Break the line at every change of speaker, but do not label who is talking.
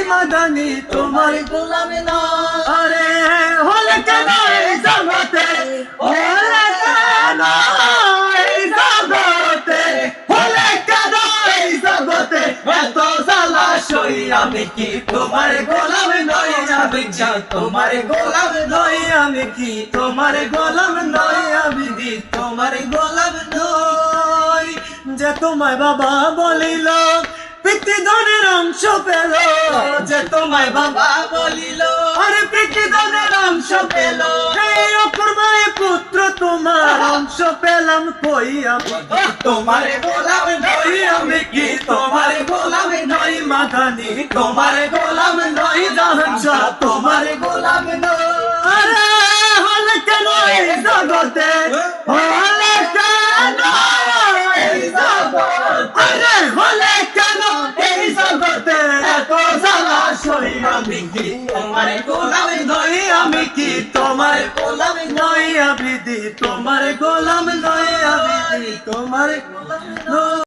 মাদানি তোমার গোলাম নয়। আরে হলে কেন এই জগতে, হলে কেন এই জগতে, হলে কেন এই জগতে এত জ্বালা সই। আমি কি তোমার গোলাম নই, আমি কি তোমার গোলাম নই, আমি কি তোমার গোলাম নই, আমি কি তোমার গোলাম নই। যে তোমায় বাবা বলিল পিতৃধনের অংশ পেল, যে তোমায় বাবা বলিল আরে পিতৃধনের অংশ পেল, এই অপূর্বায় পুত্র তোমার অংশ পেলাম কই। আমি তোমার গোলাম নই, আমি কি তোমার গোলাম নই, মাদানি তোমার গোলাম নই, জাহান শাহ তোমার গোলাম নই। আরে হলে কেন এই জগতে, হলে কেন এই জগতে, আরে হলে কেন এই জগতে এত জ্বালা সই। আমি কি তোমার গোলাম নই, আমি কি তোমার গোলাম নই, আমি কি তোমার গোলাম নই, আমি কি তোমার গোলাম নই।